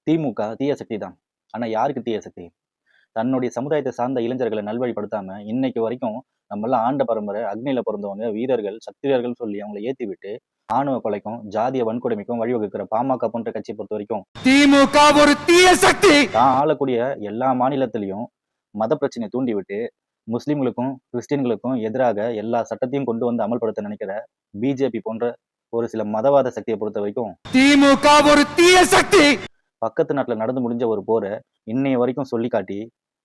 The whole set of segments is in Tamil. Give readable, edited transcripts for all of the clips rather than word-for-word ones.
திமுக தீய சக்தி தான். ஆனா யாருக்கு தீய சக்தி? தன்னுடைய சமுதாயத்தை சார்ந்த இளைஞர்களை நல்வழிப்படுத்தாம, இன்னைக்கு வரைக்கும் நம்மலாம் ஆண்ட பரம்பரை, அக்னியில பொறந்தவங்க, வீரர்கள், சக்தி வீரர்கள் சொல்லி அவங்கள ஏத்தி விட்டு, ஆணவ கொலைக்கும், ஜாதிய வன்கொடுமைக்கும் வழிவகுக்கிற பாமக போன்ற கட்சியை பொறுத்த வரைக்கும், திமுக ஒரு தீய சக்தி. தான் ஆளக்கூடிய எல்லா மாநிலத்திலையும் மத பிரச்சனையை தூண்டிவிட்டு, முஸ்லிம்களுக்கும், கிறிஸ்டியன்களுக்கும் எதிராக எல்லா சட்டத்தையும் கொண்டு வந்து அமல்படுத்த நினைக்கிற பிஜேபி போன்ற ஒரு சில மதவாத சக்தியை பொறுத்த வரைக்கும், திமுக ஒரு தீய சக்தி. பக்கத்து நாட்டுல நடந்து முடிஞ்ச ஒரு போரை இன்னைய வரைக்கும் சொல்லி காட்டி,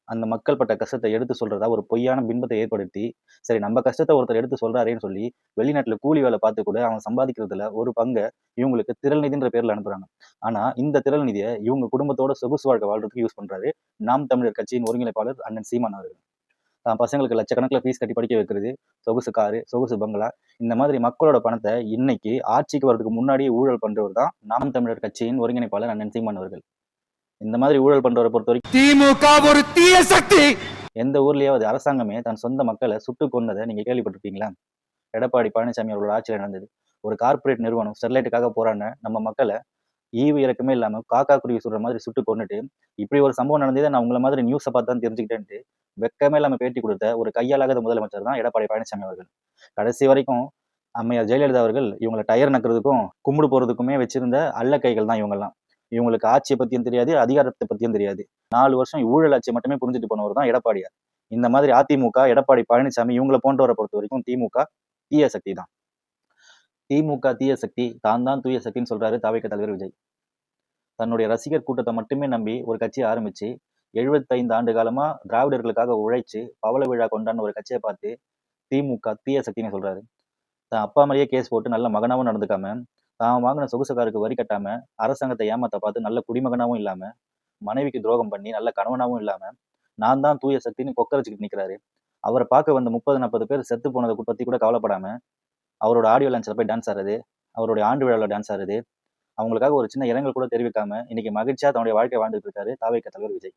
அந்த மக்கள் பட்ட கஷ்டத்தை எடுத்து சொல்றதா ஒரு பொய்யான பின்பத்தை ஏற்படுத்தி, சரி நம்ம கஷ்டத்தை ஒருத்தர் எடுத்து சொல்றாரேன்னு சொல்லி, வெளிநாட்டுல கூலி வேலை பார்த்து கூட அவன் சம்பாதிக்கிறதுல ஒரு பங்கை இவங்களுக்கு திரள் நிதின்ற பேர்ல அனுப்புறாங்க. ஆனா இந்த திரள் நிதியை இவங்க குடும்பத்தோட சொகுசு வாழ்க்கை வாழ்றதுக்கு யூஸ் பண்றாரு நாம் தமிழர் கட்சியின் ஒருங்கிணைப்பாளர் அண்ணன் சீமான் அவர்கள். தான் பசங்களுக்கு லட்சக்கணக்கில் ஃபீஸ் கட்டி படிக்க வைக்கிறது, சொகுசு காரு, சொகுசு பங்களா, இந்த மாதிரி மக்களோட பணத்தை இன்னைக்கு ஆட்சிக்கு வர்றதுக்கு முன்னாடியே ஊழல் பண்றவர் தான் நாம் தமிழர் கட்சியின் ஒருங்கிணைப்பாளர் அண்ணன் சீமான் அவர்கள். இந்த மாதிரி ஊழல் பண்றவரை பொறுத்த வரைக்கும் திமுக ஒரு தீய சக்தி. எந்த ஊர்லயாவது அரசாங்கமே தன் சொந்த மக்களை சுட்டு கொன்னதை நீங்க கேள்விப்பட்டிருப்பீங்களா? எடப்பாடி பழனிசாமி அவர்களோட ஆட்சியில் நடந்தது. ஒரு கார்ப்பரேட் நிறுவனம் ஸ்டெர்லைட்டுக்காக போராடின நம்ம மக்களை ஈவு இறக்கமே இல்லாம காக்கா குருவி சுடுற மாதிரி சுட்டு கொண்டுட்டு, இப்படி ஒரு சம்பவம் நடந்ததை நான் உங்களை மாதிரி நியூஸை பார்த்து தான் தெரிஞ்சுக்கிட்டேன்ட்டு வெக்கமே இல்லாம பேட்டி கொடுத்த ஒரு கையாளாகாத முதலமைச்சர் தான் எடப்பாடி பழனிசாமி அவர்கள். கடைசி வரைக்கும் அம்மையார் ஜெயலலிதா அவர்கள் இவங்களை டயர் நக்கிறதுக்கும் கும்பிடு போறதுக்குமே வச்சிருந்த அல்ல கைகள் தான் இவங்கெல்லாம். இவங்களுக்கு ஆட்சியை பத்தியும் தெரியாது, அதிகாரத்தை பத்தியும் தெரியாது. 4 வருஷம் ஊழல் ஆட்சியை மட்டுமே புரிஞ்சுட்டு போனவர் தான் எடப்பாடியார். இந்த மாதிரி அதிமுக, எடப்பாடி பழனிசாமி இவங்களை போன்றவரை பொறுத்த வரைக்கும் திமுக தீய சக்தி தான். திமுக தீய சக்தி, தான் தூய சக்தின்னு சொல்றாரு தாவேக தலைவர் விஜய். தன்னுடைய ரசிகர் கூட்டத்தை மட்டுமே நம்பி ஒரு கட்சியை ஆரம்பிச்சு 75 ஆண்டு காலமா திராவிடர்களுக்காக உழைச்சு பவள விழா கொண்டாடின ஒரு கட்சியை பார்த்து திமுக தீய சக்தின்னு சொல்றாரு. தான் அப்பா மாதிரியே கேஸ் போட்டு நல்ல மகனாவும் நடந்துக்காம, தான் வாங்கின சொகுசுக்காருக்கு வரி கட்டாம, அரசாங்கத்தை ஏமாத்த பார்த்து நல்ல குடிமகனாவும் இல்லாம, மனைவிக்கு துரோகம் பண்ணி நல்ல கணவனாவும் இல்லாம, நான் தான் தூய சக்தின்னு கொக்கரிச்சுக்கிட்டு நிக்கிறாரு. அவரை பார்க்க வந்த 30-40 பேர் செத்து போனதை பத்தி கூட கவலைப்படாம, அவரோட ஆடியோ லான்ச்ல போய் டான்ஸ் ஆடுறது, அவருடைய ஆண்டு விழாவில் டான்ஸ் ஆடுறது, அவங்களுக்காக ஒரு சின்ன இரங்கல் கூட தெரிவிக்காம இன்னைக்கு மகிழ்ச்சியா தன்னுடைய வாழ்க்கை வாழ்ந்துட்டு இருக்காரு தாவேக தலைவர் விஜய்.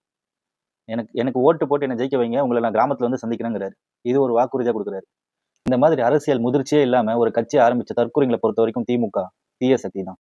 எனக்கு எனக்கு ஓட்டு போட்டு என்னை ஜெயிக்க வைங்க, உங்களை நான் கிராமத்துல வந்து சந்திக்கிறேங்கிறாரு. இது ஒரு வாக்குறுதியா கொடுக்குறாரு. இந்த மாதிரி அரசியல் முதிர்ச்சியே இல்லாம ஒரு கட்சியை ஆரம்பிச்ச தற்கூரிங்களை பொறுத்த வரைக்கும் திமுக தீய சக்தி தான்.